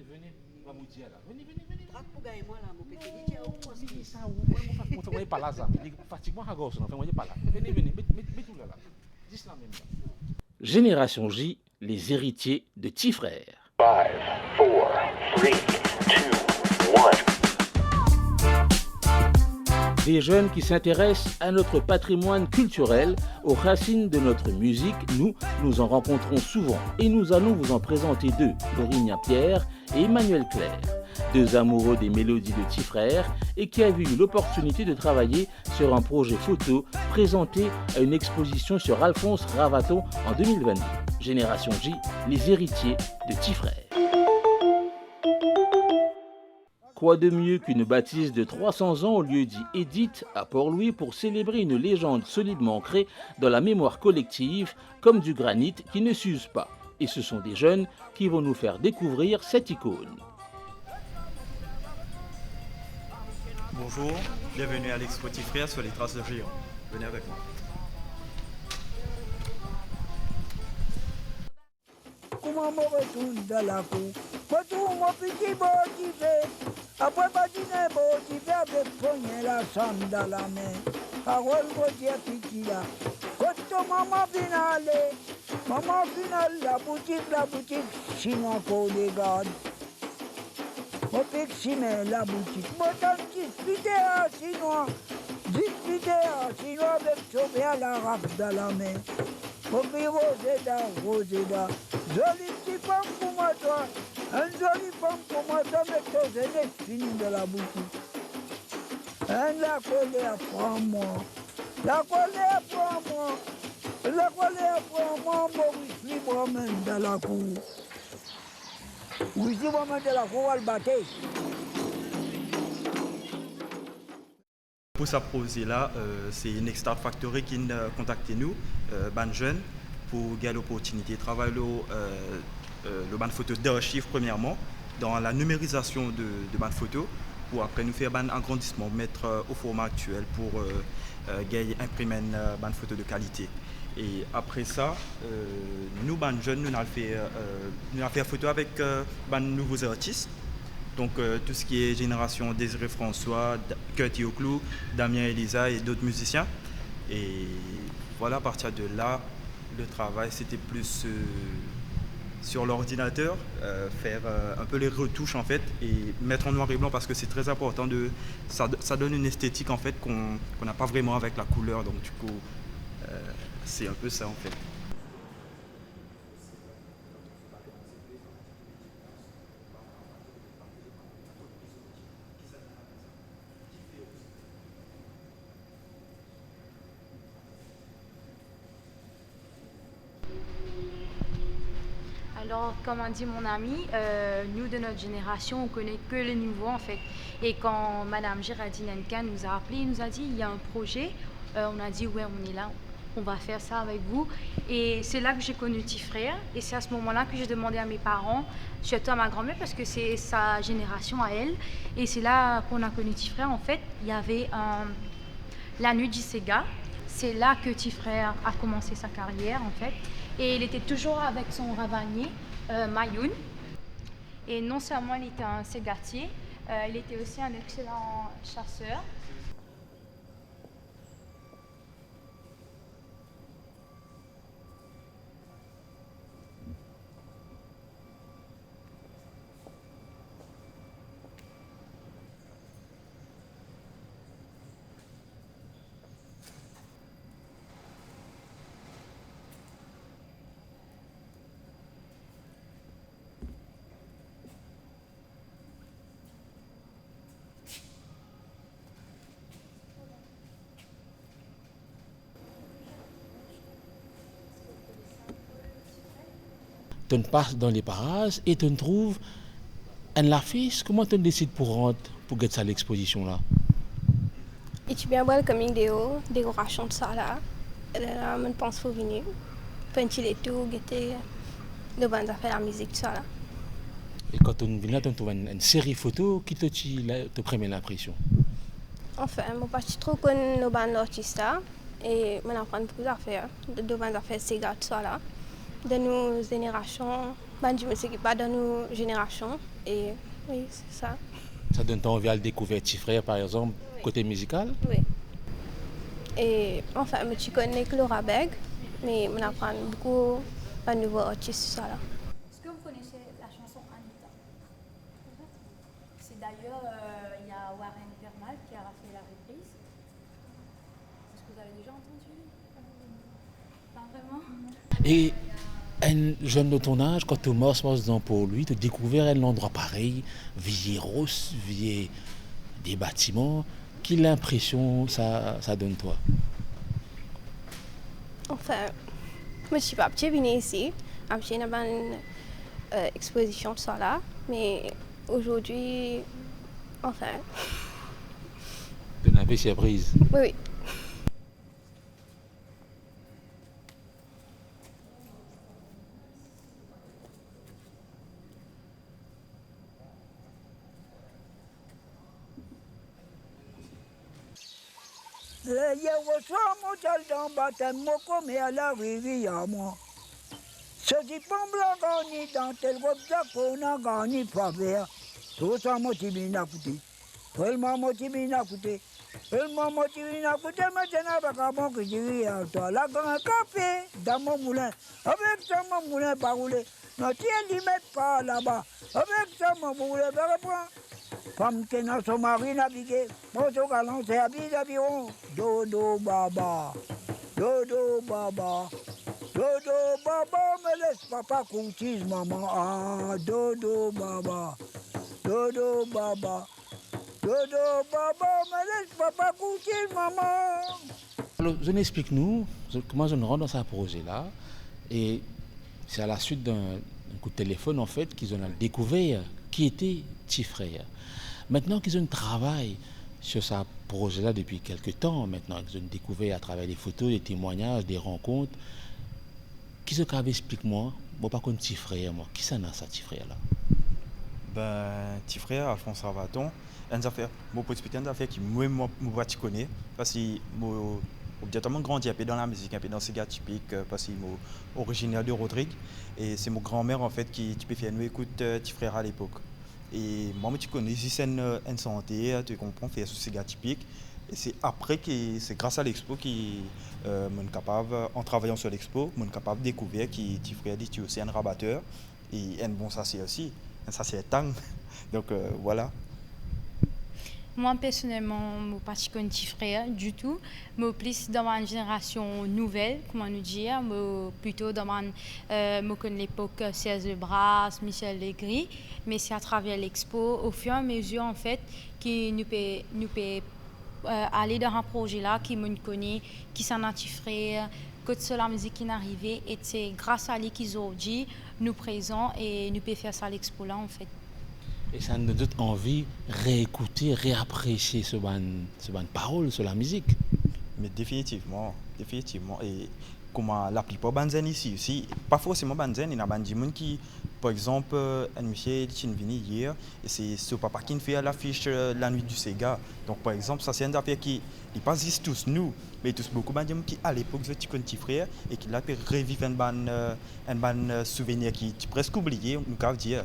venez, va vous dire là. Venez. Traque pour gagner moi là, mon petit DJ, au moins. Oui, ça, vous ne pas là, ça. Fatigue-moi à gauche, enfin, vous pas là. Venez, mettez tout là. Dis là même. Génération J, les héritiers de petits frères. 5, 4, 3, 2, 1. Des jeunes qui s'intéressent à notre patrimoine culturel, aux racines de notre musique. Nous en rencontrons souvent et nous allons vous en présenter deux, Laurina Pierre et Emmanuel Claire. Deux amoureux des mélodies de petits frères et qui avaient eu l'opportunité de travailler sur un projet photo présenté à une exposition sur Alphonse Ravaton en 2022. Génération J, les héritiers de petits frères. Quoi de mieux qu'une bâtisse de 300 ans au lieu dit Édith à Port-Louis pour célébrer une légende solidement ancrée dans la mémoire collective comme du granit qui ne s'use pas. Et ce sont des jeunes qui vont nous faire découvrir cette icône. Bonjour, bienvenue à l'Expo Petits Frères sur les traces de géants. Venez avec moi. Comment me retourne dans la cour? Retourne mon petit beau qui fait. Après patiner beau qui fait avec poignet la sonde dans la main. Parole Gauthier petit là. Quand maman finale, la boutique, chinois qu'on les garde. Mon petit la boutique. Mon tant disputé à chinois avec sauvé à la rafle dans la main. Mon petit Roseda. Jolie petite femme pour moi, toi. Un joli femme pour moi, toi, mais tes aînés finis de la boutique. La colère prends-moi. La colère prends-moi, Maurice librement dans la cour. Oui, librement dans la cour, elle battait. Pour ce projet-là, c'est Next Start Factory qui nous a contacté nous, ban jeunes, pour gagner l'opportunité de travailler le ban photo d'archives premièrement, dans la numérisation de ban photo, pour après nous faire un agrandissement, mettre au format actuel pour gagner imprimer une ban photo de qualité. Et après ça, nous, ban jeunes, nous avons fait photo avec ban nouveaux artistes. Donc tout ce qui est génération Désiré François, Curti Oclou, Damien Elisa et d'autres musiciens. Et voilà, à partir de là, le travail c'était plus sur l'ordinateur, faire un peu les retouches en fait et mettre en noir et blanc parce que c'est très important. Ça donne une esthétique en fait qu'on n'a pas vraiment avec la couleur. Donc du coup, c'est un peu ça en fait. Alors, comme a dit mon ami, nous de notre génération, on connaît que le nouveau en fait. Et quand Madame Géraldine Hennequin nous a appelé, nous a dit il y a un projet. On a dit ouais, on est là, on va faire ça avec vous. Et c'est là que j'ai connu Petit Frère. Et c'est à ce moment-là que j'ai demandé à mes parents, surtout à ma grand-mère parce que c'est sa génération à elle. Et c'est là qu'on a connu Petit Frère. En fait, il y avait la nuit du Sega. C'est là que Petit Frère a commencé sa carrière en fait. Et il était toujours avec son ravanier, Mayoun. Et non seulement il était un ségatier, il était aussi un excellent chasseur. Tu passes dans les parages et tu trouves un affiche. Comment tu décides pour rentrer pour get ça à l'exposition là? Et tu bien voir comme une décoration de ça là. Je pense qu'il faut venir. Peinture et tout, guetter le band à faire la musique, tout ça là. Et quand tu viens là, tu trouves une série photo qui te permet l'impression. Enfin, je ne sais pas trop connaître le band d'artistes et je apprends beaucoup d'affaires. De band d'affaires, c'est tout ça là. De nos générations, Ben, je me sais pas dans nos générations. Et oui, c'est ça. Ça donne envie à le découvrir, petit frère, par exemple, côté musical? Oui. Et enfin, je connais que Laura Beg, mais on apprend beaucoup de nouveaux artistes sur ça là. Est-ce que vous connaissez la chanson Anita? C'est d'ailleurs, il y a Warren Permal qui a fait la reprise. Est-ce que vous avez déjà entendu? Pas vraiment? Et un jeune de ton âge, quand tu morces pour lui, tu découvres un endroit pareil, vieille rose, vieille des bâtiments, quelle impression ça donne toi? Enfin, je ne suis pas venue ici. J'ai une exposition de ça là, mais aujourd'hui, enfin. Tu n'as pas surprise. Oui, oui. Le yewosomo jaldan batem moko me ala vivi yamo. Sodi pombla gani dantel wobza kona gani favea. Tosa motivina kuti. Tolma motivina kuti. Tolma motivina kuti maintenant bakabon que j'ai à toi. La grand café dans mon moulin. Avec ça mon moulin pas roulé. Non tiens l'y met pas là-bas. Avec ça mon moulin va reprendre. Femme qui n'a son mari navigué, mon son galant c'est habillé d'aviron. Dodo baba, dodo baba, dodo baba, me laisse papa coutise maman. Ah, dodo baba, dodo baba, dodo baba, me laisse papa coutise maman. Alors, explique-nous comment je rentre dans ce projet-là. Et c'est à la suite d'un coup de téléphone en fait qu'ils ont découvert qui était petit frère. Maintenant qu'ils ont travaillé sur ce projet-là depuis quelques temps, maintenant qu'ils ont découvert à travers des photos, des témoignages, des rencontres, qui se qu'avait explique-moi, moi pas comme petit frère, moi, qui ça n'a ça petit frère là? Ben, petit frère Alphonse Ravaton, une affaire, moi pour expliquer une affaire qui moi tu connais, parce que moi obligatoirement grandi un peu dans la musique, un peu dans ces gars typiques, parce que moi originaire de Rodrigue et c'est mon grand-mère en fait qui peut faire nous écoute petit frère à l'époque. Et moi, tu connais si c'est une santé, tu comprends, faire ce gars typique. Et c'est après que c'est grâce à l'expo qui capable, en travaillant sur l'expo, je suis capable de découvrir que tu frère dit tu es aussi un rabatteur et un bon sacier aussi, un sacier tang. Donc voilà. Moi, personnellement, je ne suis pas un petit frère du tout. Je suis plus dans ma génération nouvelle, comment nous dire. Je plutôt dans je connais l'époque Serge Lebras, Michel Legris. Mais c'est à travers l'expo, au fur et à mesure, en fait, que nous pouvons aller dans un projet-là, qui me connaît, qui sont un petit frère, que c'est la musique qui est arrivée. Et c'est grâce à lui qu'ils ont dit, nous présents et nous pouvons faire ça à l'expo-là, en fait. Et ça nous donne envie de réécouter, réapprécier ce ban parole sur la musique. Mais définitivement. Et comme la plupart des bandes ici aussi, pas forcément bandes, il y a des gens qui, par exemple, un monsieur qui est venu hier, et c'est ce papa qui fait l'affiche la nuit du Sega. Donc par exemple, ça c'est une affaire qui n'est pas juste tous nous, mais tous beaucoup de gens qui à l'époque étaient petits frères et qui là peut revivre un souvenir qui est presque oublié, nous pouvons dire.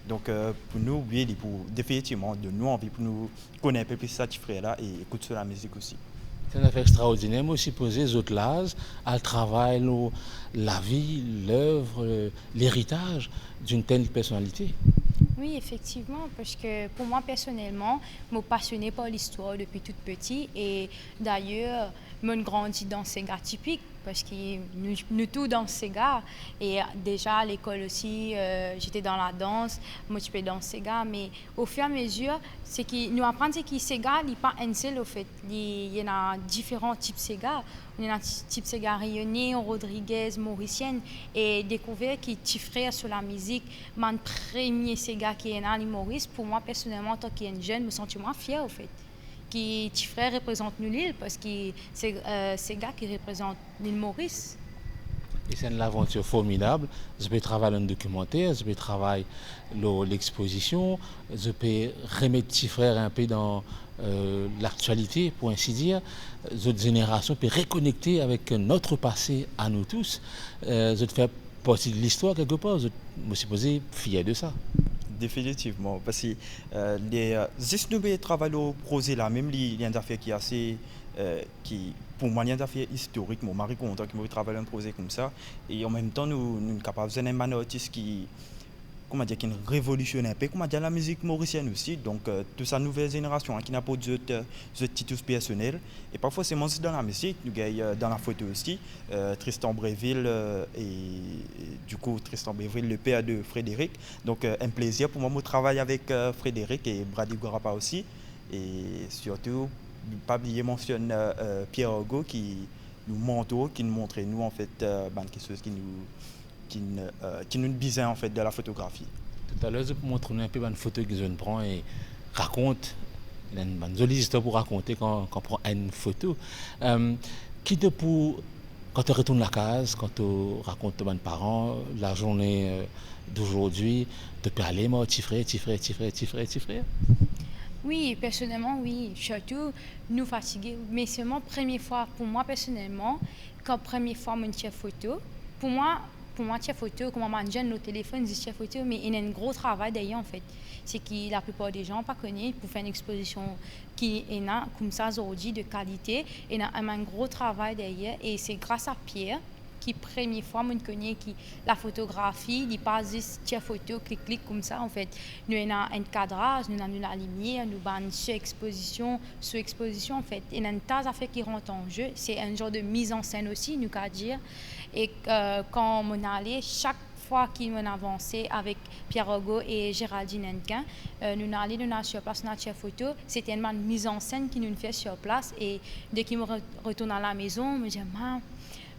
Donc pour nous, oui, pour définitivement de nous envie pour nous connaître un peu plus ça petit frère là et écouter la musique aussi. C'est une affaire extraordinaire, mais aussi poser les autres l'âge, à travail, la vie, l'œuvre, l'héritage d'une telle personnalité. Oui, effectivement, parce que pour moi personnellement, je suis passionnée par l'histoire depuis toute petite et d'ailleurs, je grandis dans ces gars typiques parce que nous tous dans ces gars et déjà à l'école aussi, j'étais dans la danse, moi je peux danser ces gars, mais au fur et à mesure, c'est que nous apprenons que ces gars, ils pas un seul au fait, il y en a différents types de ces gars. Il y a un type de gars rayonnés, Rodriguez, Mauricienne, et découvrir que petit frère sur la musique, mon premier gars qui est dans Maurice, pour moi personnellement, en tant que jeune, je me sens moins fière au fait. Que petit frère représente nous l'île parce que c'est ces gars qui représentent l'île Maurice. Et c'est une aventure formidable. Je peux travailler dans le documentaire, je peux travailler l'exposition, je peux remettre petit frère un peu dans l'actualité, pour ainsi dire. Les autres générations peuvent reconnecter avec notre passé à nous tous. Je peux faire partie de l'histoire quelque part. Je me suis posé fier de ça. Définitivement, parce que les juste nous travaillent au projet là, même il y a une affaire qui est assez, qui pour moi il y a une affaire historique. Mon mari content qui me travaille un projet comme ça, et en même temps nous sommes capables de un artiste qui comment dire, qui révolutionne un peu, comment dire, la musique mauricienne aussi. Donc, toute sa nouvelle génération hein, qui n'a pas de titres personnels. Et parfois, c'est aussi dans la musique, nous avons dans la photo aussi, Tristan Bréville et du coup, Tristan Bréville, le père de Frédéric. Donc, un plaisir pour moi de travailler avec Frédéric et Brady Guarapa aussi. Et surtout, pas oublier mentionne Pierre Hugo qui nous mentor, qui nous montrait nous en fait quelque chose qui nous disait en fait de la photographie. Tout à l'heure, je montre un peu une photo que je prends et raconte. Il y a une jolie histoire pour raconter quand on prend une photo. Qui te pour, quand tu retournes à la case, quand tu racontes à tes parents la journée d'aujourd'hui, tu peux aller, moi, petit frère. Oui, personnellement, oui. Surtout, nous fatigués. Mais seulement première fois, pour moi personnellement, quand première fois mon chef photo, pour moi, chef photo, comme on jeune, nos téléphones disent chef photo, mais il y a un gros travail derrière en fait. C'est que la plupart des gens ne connaissent pas pour faire une exposition qui est comme ça aujourd'hui de qualité. Il y a un gros travail derrière et c'est grâce à Pierre qui première fois me connaît qui la photographie, il pas juste chef photo clic comme ça en fait. Nous avons un cadrage, nous avons la lumière, nous avons une sous-exposition en fait. Il y a une tas d'affaires qui rentrent en jeu. C'est un genre de mise en scène aussi, nous qu'à dire. Et quand on allait, chaque fois qu'on avançait avec Pierre Hugo et Géraldine Hennequin, nous allons sur place notre chef photo. C'était une mise en scène qui nous fait sur place. Et dès qu'il me retourne à la maison, je me dis,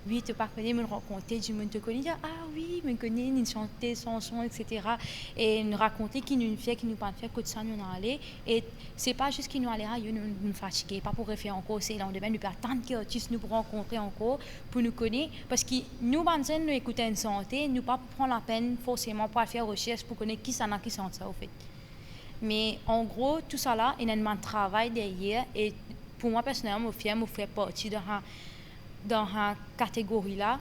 oui, tu pas connu, me raconter, je me te connais, ah oui, me connais, nous chanter chansons, etc. Et nous raconter qui nous fait, qui nous pas fait, que ça nous allait. Et c'est pas juste qu'ils nous allaient, nous fatiguer, pas pour refaire encore, c'est lendemain, nous peut attendre que l'artiste nous rencontrer encore pour nous connaître, parce que nous, nous écoutons une santé, nous pas prendre la peine forcément pour faire recherche pour connaître qui ça n'a qui sent ça au fait. Mais en gros, tout ça là, il y a un travail derrière, et pour moi personnellement, me fait partie dans la catégorie là,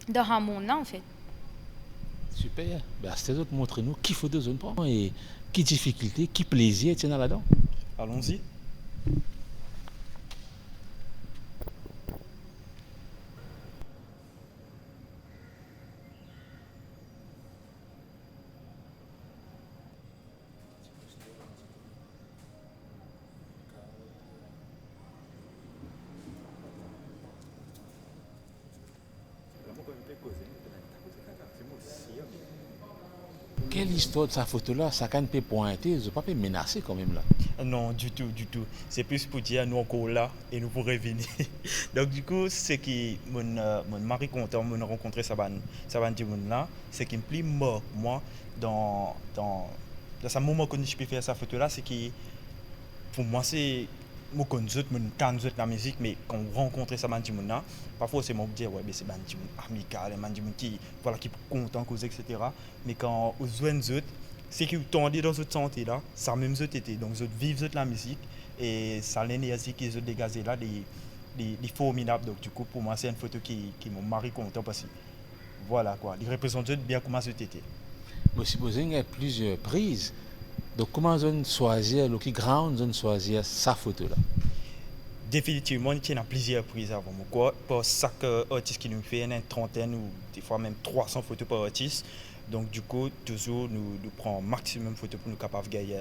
dans un monde là en fait. Super. C'est autres montrez-nous qui faut de zone prendre et qui difficulté, qui plaisir tiens là-dedans. Allons-y. Quelle histoire de sa photo-là, ça ne peut pointer, je ne pas menacer quand même là. Non, du tout. C'est plus pour dire nous encore là et nous pourrons revenir. Donc du coup, c'est que mon mari content, mon rencontré ça va dire là, c'est qu'il me plaît mort moi dans ce moment que je peux faire cette photo là, c'est que pour moi c'est moi connais la musique, mais quand on rencontre ça bandi là, parfois c'est moi qui dis ouais mais c'est bandi amical, bandi qui voilà qui content cause etc. Mais quand aux autres c'est qu'ils tombent dans cette santé là, ça même eux été donc eux vivent la musique et ça l'énergie qu'ils ont dégagé là les formidables. Donc du coup pour moi c'est une photo qui mon mari content parce que voilà quoi, il représente bien comment ça été. Moi supposé il y a plusieurs prises. Donc comment on choisir le qui ground on choisir sa photo là. Définitivement, il y a plusieurs prises avant moi. Pour chaque artiste qui nous fait une trentaine ou des fois même 300 photos par artiste. Donc du coup, toujours nous prenons maximum de photos pour nous capables de gagner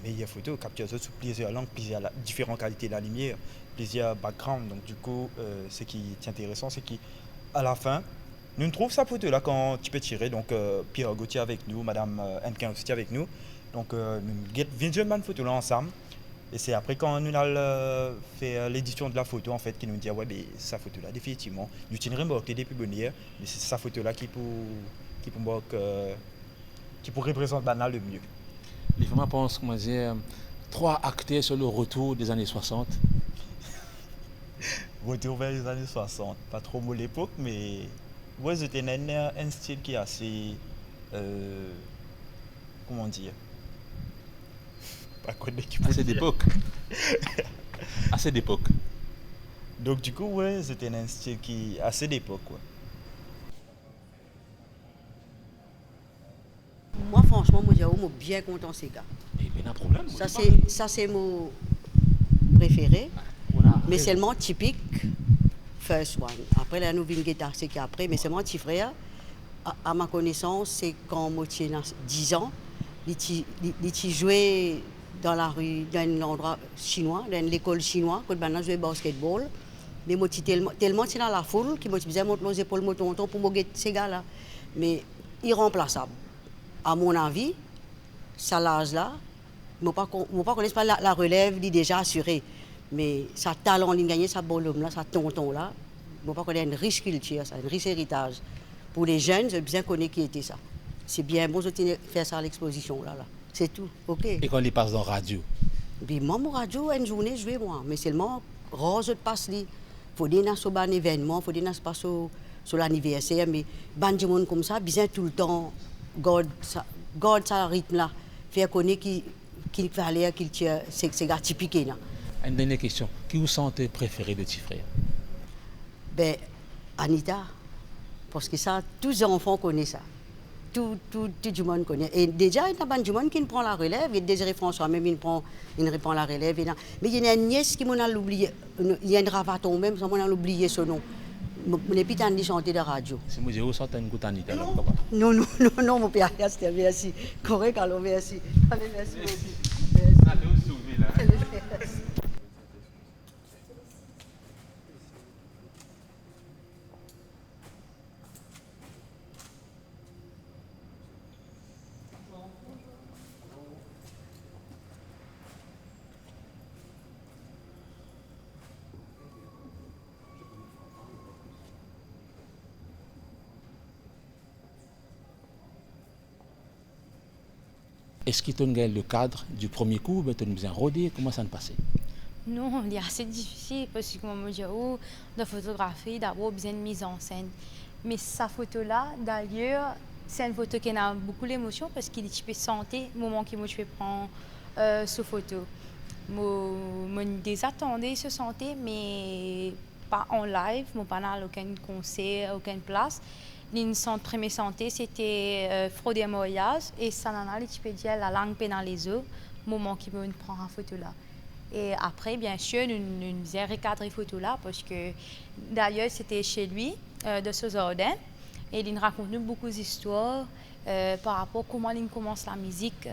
meilleures photos, capturer sous plusieurs langues, plusieurs différentes qualités de la lumière, plusieurs backgrounds. Donc du coup, ce qui est intéressant, c'est qu'à la fin, nous trouvons sa photo là quand tu peux tirer. Donc Pierre Gauthier avec nous, Madame Hennequin aussi avec nous. Donc nous viens une photo là ensemble. Et c'est après quand nous allons faire l'édition de la photo en fait qui nous dit ouais mais sa photo là définitivement nous tiendrons marquer depuis bonheur mais c'est sa photo là qui pour représenter banal le mieux. Les femmes pensent comment dire 3 acteurs sur le retour des années 60. Retour vers les années 60, pas trop mot l'époque mais ouais c'était un style qui est assez comment dire assez d'époque. Assez d'époque. Donc du coup ouais c'était un style qui assez d'époque quoi. franchement, moi, je suis bien content ces gars. Et bien, un problème. Ça, c'est mon préféré. Mais seulement typique, first one. Après, la nouvelle guitare, c'est qu'après, mais c'est mon petit frère. À ma connaissance, c'est quand moi, j'ai 10 ans, il jouait dans la rue, dans un endroit chinois, dans l'école chinoise, quand maintenant jouait basketball. Mais moi, tellement c'est dans la foule, qu'il m'a dit, monte nos épaules, mon tonton, pour me guetter ces gars-là. Mais irremplaçable. À mon avis, ça l'âge-là, je ne connais pas la relève, il est déjà assuré. Mais sa talent, il gagne, sa bonhomme là, sa tonton-là, je ne pas connaître une riche culture, ça, un riche héritage. Pour les jeunes, je bien connais qui était ça. C'est bien bon de faire ça à l'exposition là. C'est tout, ok. Et quand il passe dans la radio? Puis moi, mon radio, une journée, je vais moi. Mais seulement, rose de passe li. Faut dire sur un événement, faut dire pas sur l'anniversaire, mais ban de monde comme ça, bien tout le temps, garde ça rythme là, faire connaître qu'il fallait qu'il tient, c'est gars typique là. Une dernière question. Qui vous sentez préféré de petit frère? Ben, Anita. Parce que ça, tous les enfants connaissent ça. Tout le monde connaît. Et déjà, il y a du monde qui prend la relève. Et Désiré François même, il reprend la relève. Mais il y a une nièce qui m'a oublié. Il y a un ravaton même, ça m'a oublié son nom. Je n'ai pas entendu chanter de la radio. Si moi, j'ai aussi entendu Anita. Non, mon père, c'était merci. Correct, alors merci. Allez, merci beaucoup. Est-ce qu'il te gagne le cadre du premier coup, mais tu as besoin de roder? Comment ça se passait? Non, c'est assez difficile parce que, comme je dis, de photographie, d'abord besoin de mise en scène. Mais sa photo-là, d'ailleurs, c'est une photo qui a beaucoup d'émotion parce qu'il est santé, le moment que je prends cette photo. Je désattendais ce santé, mais pas en live, je n'ai pas aucun concert, aucune place. Une première santé, c'était frauder Moyaz et ça n'en a dire la langue dans les yeux, moment qui me prend en photo là. Et après, bien sûr, nous faisons recadrer photo là parce que d'ailleurs c'était chez lui de Sozordin et il nous raconte beaucoup d'histoires par rapport à comment il commence la musique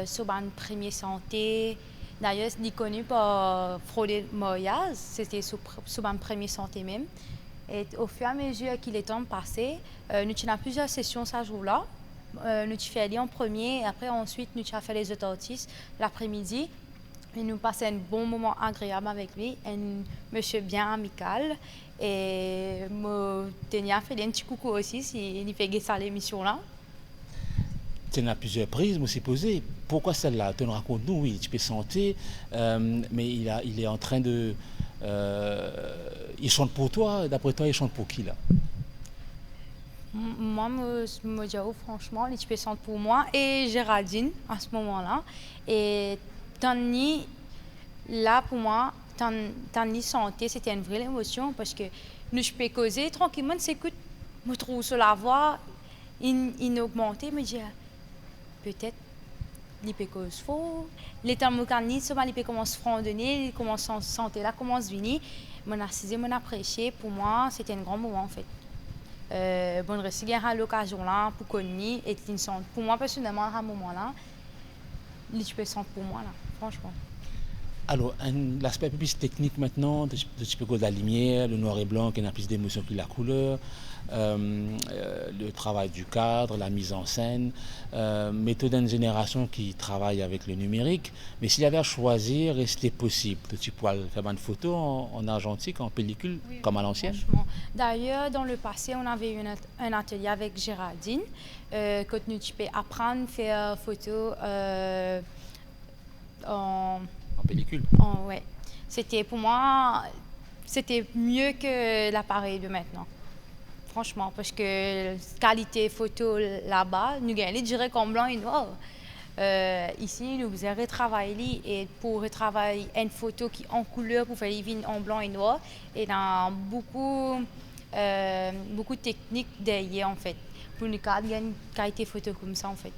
sur une première santé. D'ailleurs, il est connu pour frauder Moyaz, c'était sur une première santé même. Et au fur et à mesure qu'il est temps passé, nous avons plusieurs sessions ce jour-là. Nous avons fait aller en premier, et après ensuite nous avons fait les autres artistes l'après-midi. Et nous passons un bon moment agréable avec lui, un monsieur bien amical. Et je tenais à faire un petit coucou aussi s'il fait ça l'émission-là. Tu as plusieurs prises, je me suis posé. Pourquoi celle-là? Tu nous racontes, nous, oui, tu peux sentir, mais il est en train de... il chante pour toi, d'après toi, il chante pour qui là? Moi, je me dis, franchement, il peut chanter pour moi et Géraldine à ce moment-là. Et Tani, là pour moi, Tani chanter, c'était une vraie émotion parce que nous, je peux causer tranquillement, s'écoute, me trouve sur la voix, il augmenté, me dit, peut-être. Il peut causer faux. Les temps de souvent il peut commencer à fredonner, il commence à sentir là, commence à venir. Mon assisé, mon apprécié, pour moi, c'était un grand moment en fait. Bon, je suis à l'occasion là pour connaître et pour moi personnellement à ce moment-là, il peut sentir pour moi là, franchement. Alors, l'aspect plus technique maintenant, tu peux de la lumière, le noir et blanc, qui a plus d'émotion que la couleur, le travail du cadre, la mise en scène, méthode d'une génération qui travaille avec le numérique. Mais s'il y avait à choisir, c'était possible. Tu pourrais faire une photo en argentique, en pellicule, oui, comme à l'ancienne. D'ailleurs, dans le passé, on avait eu un atelier avec Géraldine, quand nous peux apprendre à faire photo en pellicule. Ouais. C'était pour moi, c'était mieux que l'appareil de maintenant. Franchement, parce que qualité photo là-bas, nous gagnons direct en blanc et noir. Ici, nous faisons retravailler et pour retravailler une photo qui est en couleur pour faire les vignes en blanc et noir. Et dans beaucoup de techniques derrière en fait. Pour nous garder une qualité photo comme ça en fait.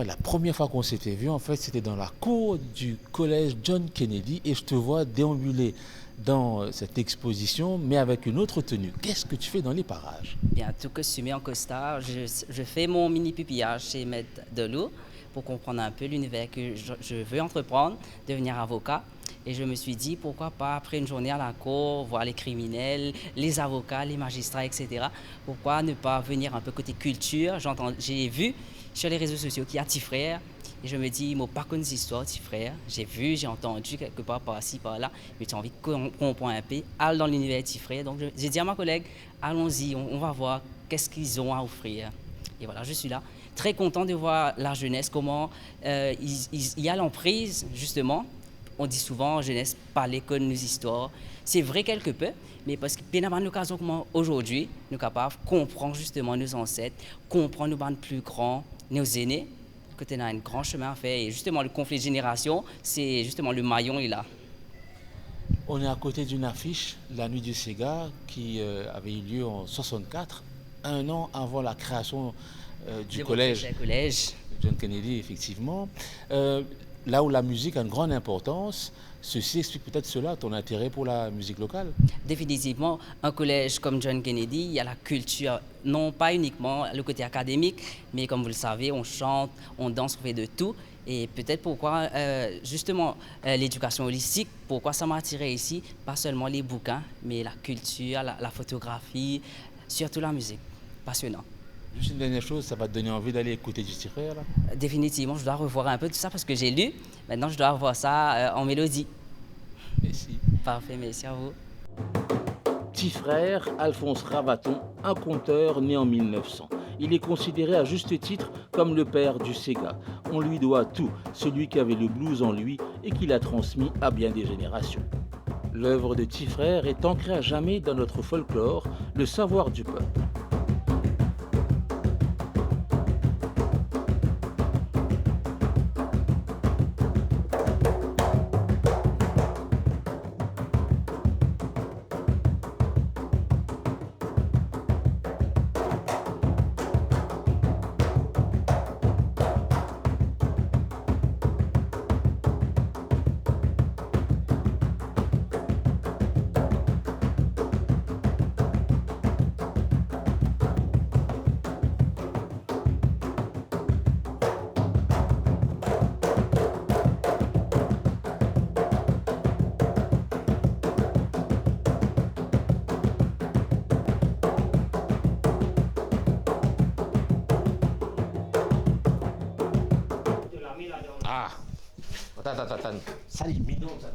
La première fois qu'on s'était vu, en fait, c'était dans la cour du collège John Kennedy et je te vois déambuler dans cette exposition, mais avec une autre tenue. Qu'est-ce que tu fais dans les parages? Bien, tout costumé en costard, je fais mon mini pupillage chez Maître Delou pour comprendre un peu l'univers que je veux entreprendre, devenir avocat. Et je me suis dit, pourquoi pas, après une journée à la cour, voir les criminels, les avocats, les magistrats, etc. Pourquoi ne pas venir un peu côté culture? J'ai vu sur les réseaux sociaux qu'il y a Petit Frère. Et je me dis, il m'a pas connu des histoires, Petit Frère. J'ai vu, j'ai entendu quelque part par-ci, par-là. Mais j'ai envie de comprendre un peu, aller dans l'univers Petit Frère. Donc j'ai dit à ma collègue, allons-y, on va voir qu'est-ce qu'ils ont à offrir. Et voilà, je suis là. Très content de voir la jeunesse, comment il y a l'emprise, justement. On dit souvent, jeunesse, parler comme nos histoires. C'est vrai quelque peu, mais parce que bien avant l'occasion comment aujourd'hui, nous sommes capables de comprendre justement nos ancêtres, comprendre nos bandes plus grands, nos aînés, que tu as un grand chemin à faire. Et justement, le conflit de génération, c'est justement le maillon est là. On est à côté d'une affiche, La Nuit du Sega, qui avait eu lieu en 64, un an avant la création du collège John Kennedy, effectivement. Là où la musique a une grande importance, ceci explique peut-être cela, ton intérêt pour la musique locale? Définitivement, un collège comme John Kennedy, il y a la culture, non pas uniquement le côté académique, mais comme vous le savez, on chante, on danse, on fait de tout. Et peut-être pourquoi, justement, l'éducation holistique, pourquoi ça m'a attiré ici, pas seulement les bouquins, mais la culture, la photographie, surtout la musique. Passionnant. Juste une dernière chose, ça va te donner envie d'aller écouter du Petit Frère, là? Définitivement, je dois revoir un peu tout ça parce que j'ai lu. Maintenant, je dois revoir ça en mélodie. Merci. Parfait, merci à vous. Petit Frère, Alphonse Ravaton, un conteur né en 1900. Il est considéré à juste titre comme le père du Sega. On lui doit tout, celui qui avait le blues en lui et qui l'a transmis à bien des générations. L'œuvre de Petit Frère est ancrée à jamais dans notre folklore, le savoir du peuple. Attends. Salut, bidon, ça.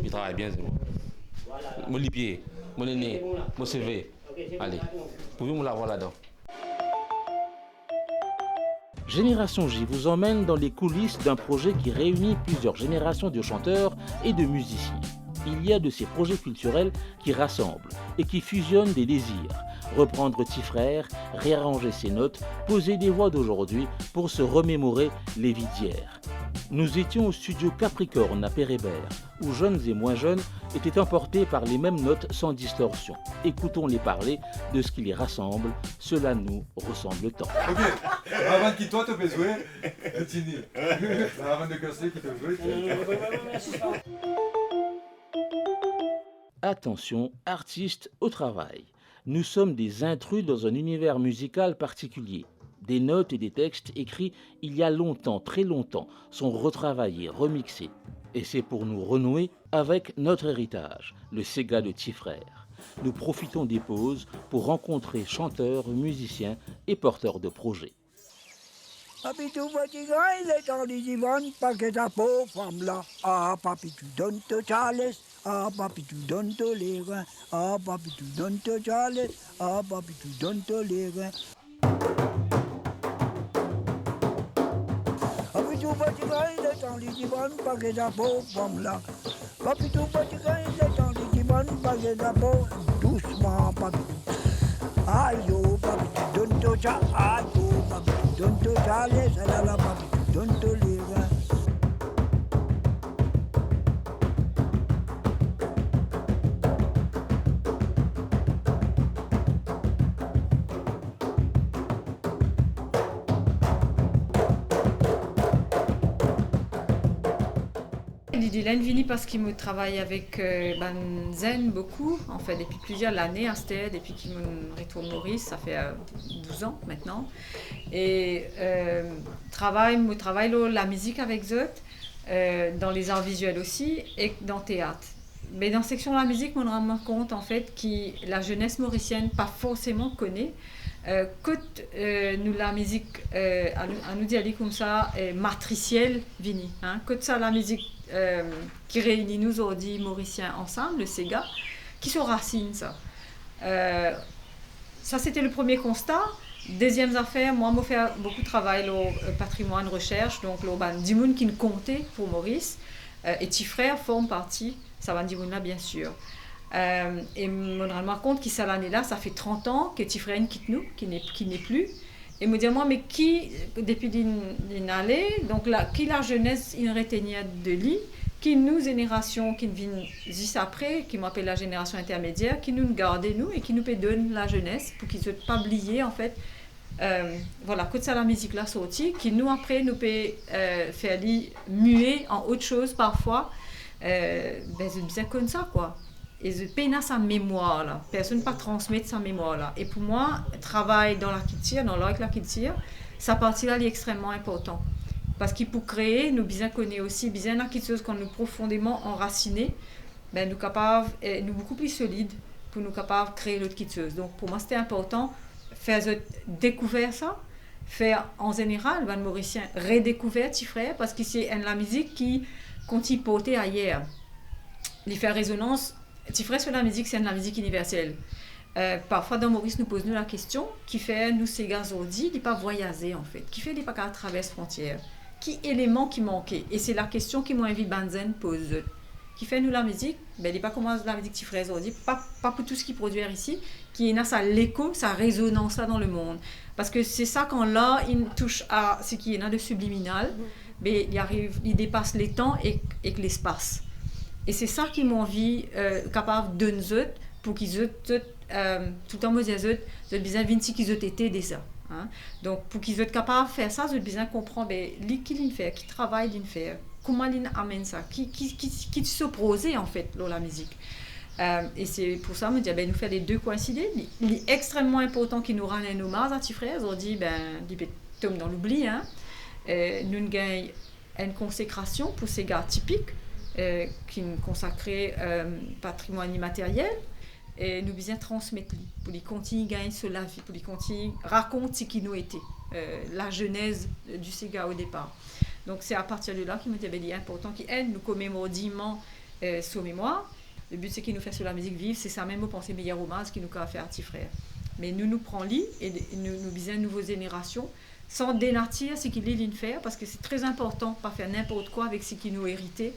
Il travaille bien, c'est bon. Mon lipier, mon aîné, mon CV. Allez, pouvez-vous l'avoir là-dedans? Génération J vous emmène dans les coulisses d'un projet qui réunit plusieurs générations de chanteurs et de musiciens. Il y a de ces projets culturels qui rassemblent et qui fusionnent des désirs. Reprendre Petit Frère, réarranger ses notes, poser des voix d'aujourd'hui pour se remémorer les vies d'hier. Nous étions au studio Capricorne à Pérébert, où jeunes et moins jeunes étaient emportés par les mêmes notes sans distorsion. Écoutons-les parler de ce qui les rassemble, cela nous ressemble tant. Ok, avant de toi te fais jouer, Tini. Avant de casser, qui te jouer. Attention, artistes au travail. Nous sommes des intrus dans un univers musical particulier. Des notes et des textes écrits il y a longtemps, très longtemps, sont retravaillés, remixés. Et c'est pour nous renouer avec notre héritage, le Sega de Petit Frère. Nous profitons des pauses pour rencontrer chanteurs, musiciens et porteurs de projets. Papi, tout petit grand, il est en Lisbonne, pas que ta pauvre femme là. Ah, papi, tu donnes te Charles. Ah, papi, tu donnes te les reins. Ah, papi, tu donnes te Charles. Ah, papi, tu donnes te les reins. Papi, tout petit grand, il est en Lisbonne, pas que ta pauvre femme là. Papi, tout petit grand, il est en Lisbonne, pas que ta pauvre. Doucement, papi. Aïe, oh, papi, tu donnes te Charles. Aïe, oh, papi. Donne te Charles, ça là la papi, donne te les reins. L'idée vini parce qu'il me travaille avec Zen beaucoup, en fait, depuis plusieurs années à Stade, depuis qu'il me retourne Maurice, ça fait 12 ans maintenant. Et travaille la musique avec Zot, dans les arts visuels aussi, et dans le théâtre. Mais dans la section de la musique, on rend compte en fait que la jeunesse mauricienne pas forcément connaît. Nous la musique, à nous dire comme ça, matricielle vini. Côte ça la musique qui réunit nous aujourd'hui mauriciens ensemble, le Sega, qui sont racines ça. Ça c'était le premier constat. Deuxième affaire, moi je fais beaucoup de travail au patrimoine recherche, donc le Dimoun qui ne comptait pour Maurice, et petits frères forment partie, ça va Dimoun là bien sûr. Et on me rend compte que cette année-là, ça fait 30 ans que Tifrère quitte nous, qui n'est plus. Et me dit moi, mais qui, depuis d'une allée, donc là, qui la jeunesse, il retenait de lui, qui nous, génération, qui vient juste après, qui m'appelle la génération intermédiaire, qui nous garde nous et qui nous peut donner la jeunesse pour qu'ils ne soient pas oubliés en fait. Voilà, quand ça la musique là sortie, qui nous après nous peut faire muer en autre chose parfois, c'est bien comme ça quoi. Et je peine sa mémoire là, personne ne peut transmettre sa mémoire là. Et pour moi, travail dans l'architecture, dans l'art l'architecture, ça partie là est extrêmement important. Parce qu'il pour créer, nous bien connaître aussi, bien l'architecture qu'on nous profondément enraciné, ben nous capables, nous beaucoup plus solides pour nous capables de créer l'autre architecture. Donc pour moi c'était important faire découvrir ça, faire en général, ben Mauricien redécouvrir Tifrère parce que c'est la musique qui continue à porter ailleurs. Il fait résonance. Tifrère sur la musique, c'est de la musique universelle. Parfois, dans Maurice, nous posons la question qui fait nous, ces gars aujourd'hui, il n'est pas voyager en fait, qui fait des pas qu'à travers frontières, qui élément qui manquait. Et c'est la question qui m'invite Banzen pose. Qui fait nous la musique, ben il n'est pas comment la musique Tifrère aujourd'hui, pas pour tout ce qu'il produit ici, qui a ça l'écho, sa résonance là dans le monde. Parce que c'est ça quand là, il touche à ce qui est là de subliminal, mais il dépasse les temps et l'espace. Et c'est ça qui m'a envie capable de nous pour qu'ils aient tout le temps me disent ils besoin vinci qu'ils ont été déjà donc pour qu'ils soient capables de faire ça ils ont besoin comprendre qui l'in fait qui travaille l'in faire comment l'in amène ça qui s'oppose en fait dans la musique et c'est pour ça me dire nous faire les deux coïncider il est extrêmement important qu'ils nous rendent un hommage à Tifrère on dit il tombe dans l'oubli nous gagnons une consécration pour ces gars typiques qui nous consacrait patrimoine immatériel et nous besoin transmettre pour les continuer gagner sur la vie pour les continuer raconter ce qui nous était la genèse du Sega au départ donc c'est à partir de là qu'il me dit il est important qu'il nous commémore dignement son mémoire le but c'est qu'il nous fait sur la musique vive c'est ça même vous pensez meilleur hommage qu'il nous a fait à Tifrère mais nous prenons lit et nous besoin de nouvelles générations sans dénartir ce qu'il est faire parce que c'est très important pas faire n'importe quoi avec ce qui nous hérité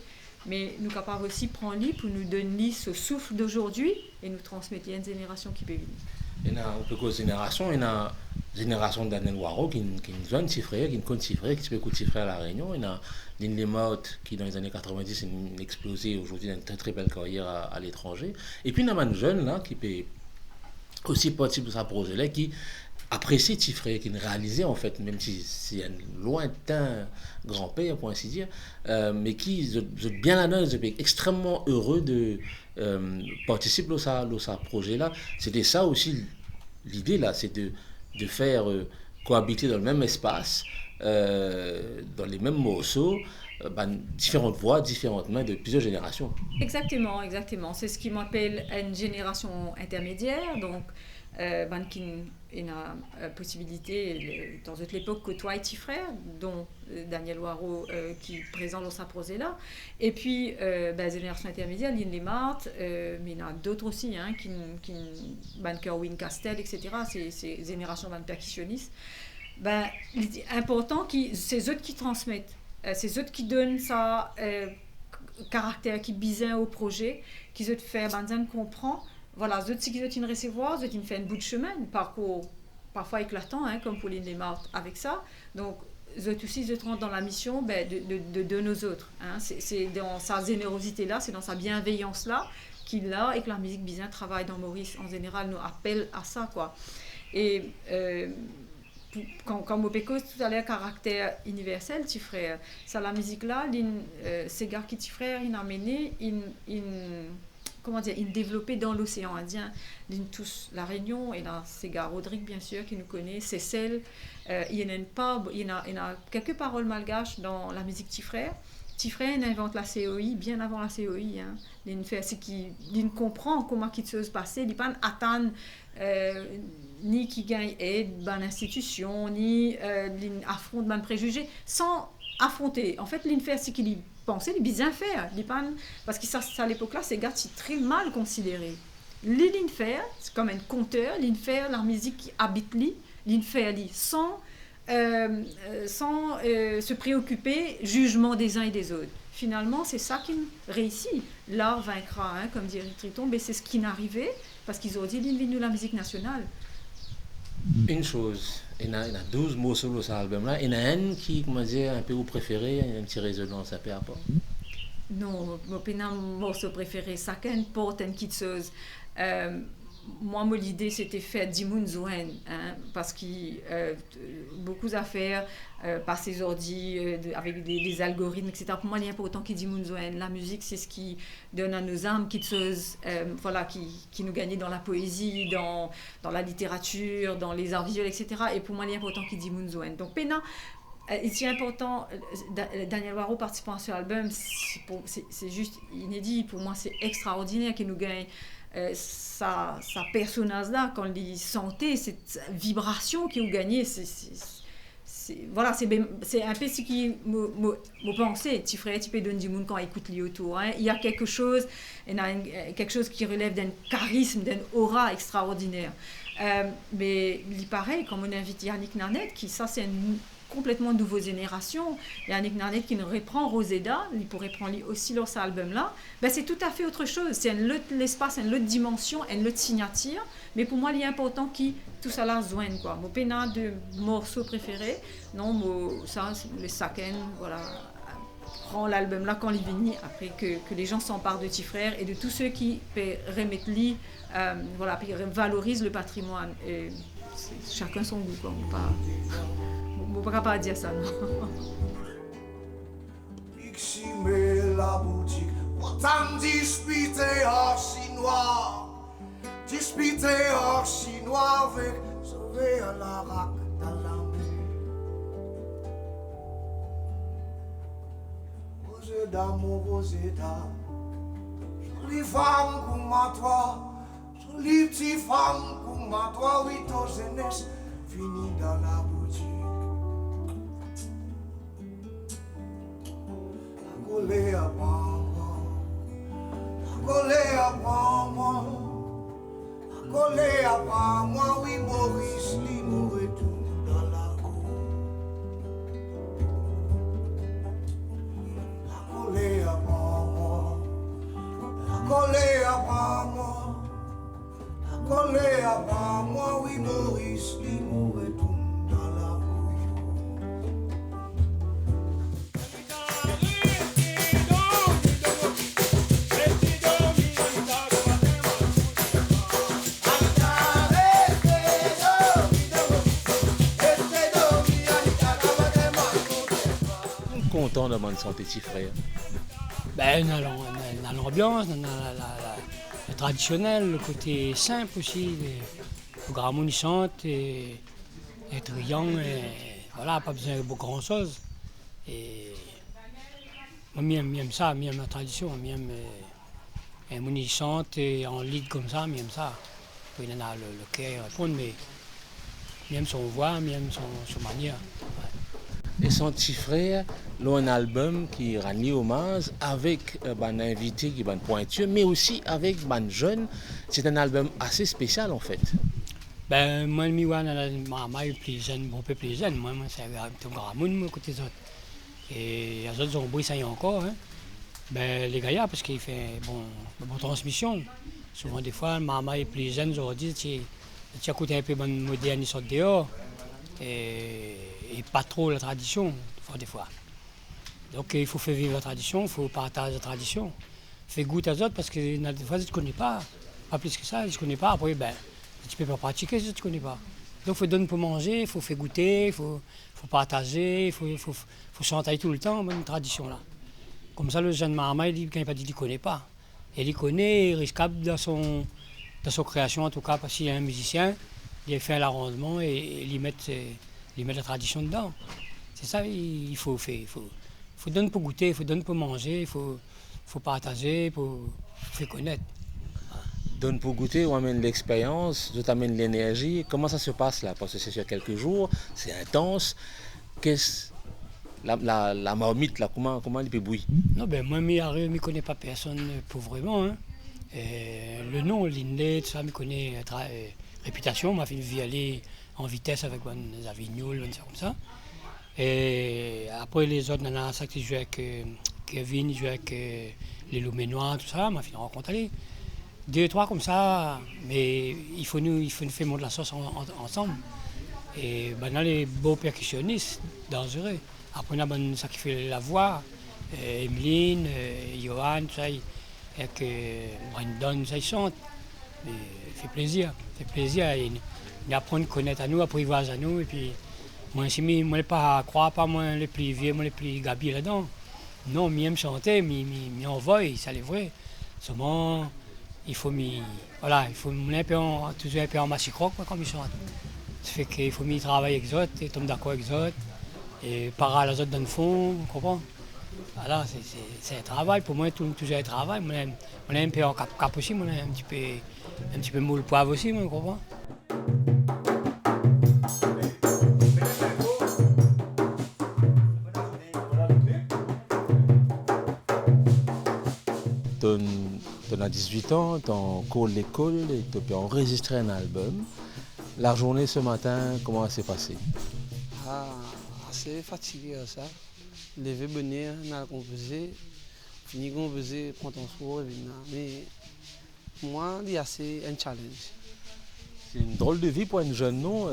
mais nous sommes capables aussi de prendre l'île pour nous donner ce souffle d'aujourd'hui et nous transmettre à une génération qui peut venir. Il y a une génération, il y a une génération d'Anel Waro qui nous donne Tifrère, qui nous compte Tifrère, qui se peut écouter Tifrère à La Réunion. Il y a Lynn Lemot qui dans les années 90 a explosé, aujourd'hui a une très très belle carrière à l'étranger. Et puis il y a un jeune là qui peut aussi participer à ce projet-là qui apprécier Tifrère, qui réalisait en fait, même si c'est un lointain grand-père pour ainsi dire, mais qui est bien là-dedans, est extrêmement heureux de participer à ce projet-là. C'était ça aussi l'idée là, c'est de faire cohabiter dans le même espace, dans les mêmes morceaux, différentes voix, différentes mains de plusieurs générations. Exactement. C'est ce qui m'appelle une génération intermédiaire, donc qui a la possibilité, dans toute l'époque, côtoyer Tifrère, dont Daniel Waro qui est présent dans sa projet-là. Et puis, génération intermédiaire, Lynn Lemart, mais il y en a d'autres aussi, qui Kerwin Castel, etc. C'est génération de percussionnistes. Il est important que c'est eux qui transmettent, c'est eux qui donnent ça caractère, qui bizarre au projet, qui eux faire comprend. Voilà, ceux qui ont une recevoir, ceux qui fait un bout de chemin, un parcours parfois éclatant, comme Pauline Desmartes avec ça. Donc, ceux aussi, ils rentrent dans la mission de nos autres. C'est dans sa générosité-là, c'est dans sa bienveillance-là qu'il a et que la musique bizarre travaille dans Maurice en général nous appelle à ça, quoi. Et quand mon péco tout à l'heure caractère universel, petit frère, ça la musique là, ces gars qui petit frère, il a amené, comment dire, il développé dans l'océan Indien, tous la Réunion et là, ces gars Rodrigue bien sûr qui nous connaît, Cécile, il y a quelques paroles malgaches dans la musique petit frère. Petit frère invente la COI bien avant la COI. Hein. Il comprend comment il se passe. Il ne pas attendre ni qui gagne aide dans l'institution, ni affronte des préjugés, sans affronter. En fait, il fait ce qu'il pensait, il bien faire. Parce que ça, à l'époque-là, ces gars sont très mal considérés. L'Infer, c'est comme un conteur, l'Infer, la musique qui habite l'Infer, sans se préoccuper jugement des uns et des autres. Finalement, c'est ça qui réussit. L'art vaincra, hein, comme dirait Triton, mais c'est ce qui n'arrivait parce qu'ils ont dit nous la musique nationale. Une chose, il y a 12 morceaux sur cet album-là. Il y en a un qui, comment dire, un peu vous préféré, un petit résonance à peu à part. Non, mon morceau préféré, ça porte une petite chose. Moi, l'idée, c'était faire Dimoun Zouen, hein, parce que beaucoup d'affaires par ces ordi, avec des algorithmes, etc. Pour moi, il est important qu'il Dimoun Zouen. La musique, c'est ce qui donne à nos âmes, qui nous gagne dans la poésie, dans la littérature, dans les arts visuels, etc. Et pour moi, il est important qu'il Dimoun Zouen. Donc, Pena, c'est important, Daniel Waro participant à ce album, c'est juste inédit. Pour moi, c'est extraordinaire qu'il nous gagne. Sa personnage-là, quand il sentait cette vibration qu'il a gagnée, c'est un peu ce qui me pensait. Tu ferais tu peux donner du monde quand il écoute lui autour. Hein. Il y a quelque chose qui relève d'un charisme, d'une aura extraordinaire. Mais il paraît, comme on invite Yannick Nanette, ça c'est une complètement nouvelle génération. Yannick Nanette qui nous reprend Roseda, il pourrait prendre aussi leur cet album-là. Ben, c'est tout à fait autre chose. C'est un autre l'espace, une autre dimension, une autre signature. Mais pour moi, il est important que tout ça là joigne. Mon pénal de morceaux préférés, non, ça, le Saken, voilà, prend l'album-là quand il vient, après que les gens s'emparent de Tifrère et de tous ceux qui remettent lui, voilà, puis valorisent le patrimoine. Et chacun son goût, quoi. On ne peut pas dire ça, non. La boutique, autant disputer hors chinois, disputer hors chinois avec sauver à la rac dans la mer. Roseda, mon Roseda, jolie femme comme toi, jolie petite femme comme toi, oui, ton jeunesse finie dans la boutique. Collé à moi, collé à moi, oui, Maurice, lui, nous retourne dans la cour. Collé à moi, collé à moi, collé à moi, oui, Maurice, lui, nous retourne dans la cour. Content de mon santé, petit frère. Ben, dans l'ambiance, dans le traditionnel, le côté simple aussi. Le grand monde chante, et être young, et voilà, pas besoin de grand chose. Et moi, j'aime ça, j'aime la tradition, j'aime un monde chante et en lead comme ça, j'aime ça. Il en a le cœur à répondre, mais j'aime son voix, j'aime son manière. Ouais. Et son petit frère, il a un album qui rend hommage avec un invité qui est un pointure, mais aussi avec un jeune. C'est un album assez spécial en fait. Ben, moi, je suis plus jeune, un peu plus jeune. Moi, c'est un grand monde, côté des autres. Et les autres ont bruit ça y encore. Hein. Ben, les gars, parce qu'il fait une bonne transmission. Souvent, des fois, maman est plus jeune, je leur dis, tu écoutes un peu de moderne, ils sortent dehors. Et pas trop la tradition, des fois. Donc il faut faire vivre la tradition, il faut partager la tradition. Faire goûter aux autres parce que des fois, tu ne connais pas. Pas plus que ça, tu ne connais pas. Après, ben, tu ne peux pas pratiquer si tu ne connais pas. Donc il faut donner pour manger, il faut faire goûter, il faut partager, il faut chanter tout le temps, une tradition là. Comme ça, le jeune Mahama, il ne connaît pas. Et il connaît, il risquable dans son création, en tout cas, parce qu'il est un musicien, il fait l'arrangement et il met la tradition dedans. C'est ça, il faut faire. Il faut donner pour goûter, il faut donner pour manger, il faut partager, il faut faire connaître. Donne pour goûter, on amène l'expérience, je t'amène l'énergie. Comment ça se passe là? Parce que c'est sur quelques jours, c'est intense. La marmite, là, comment elle peut bouillir? Non, ben moi, je ne connais pas personne pour vraiment. Hein. Le nom, Linley, tout ça, je connais réputation. M'a fait une aller en vitesse avec des Avignols, comme ça. Et après, les autres, ça qui jouent avec Kevin, ils jouent avec les Louménois, tout ça, m'a fait une rencontre aller. 2, 3 comme ça, mais il faut nous faire monter la sauce ensemble. Et ben, les beaux percussionnistes, dangereux. Après, on a ça qui fait la voix, Emeline, Johan, tout ça, avec Brandon, ça, ils chantent. Mais ça fait plaisir. Ils apprennent à connaître à nous, apprivoiser à nous. Et puis, moi, je ne pas croire pas moi les plus vieux, moi les plus gabis là-dedans. Non, mais j'aime chanter, mais envoie, ça c'est vrai. Seulement, il faut toujours un peu en massicroc quand il chante. Ça fait qu'il faut travailler avec les autres, et tomber d'accord avec les autres, et parler aux autres dans le fond, vous comprenez? Voilà, c'est un travail, pour moi, toujours un travail. On est un peu en cap aussi, on est un petit peu moule poivre aussi, vous comprenez? Tu as 18 ans, tu es en cours de l'école et tu peux enregistrer un album. La journée ce matin, comment elle s'est passée? Assez fatigué ça. Lever bonheur, on a composé, fini de composer, prendre ton soir, mais pour moi, c'est assez un challenge. C'est une drôle de vie pour un jeune, non?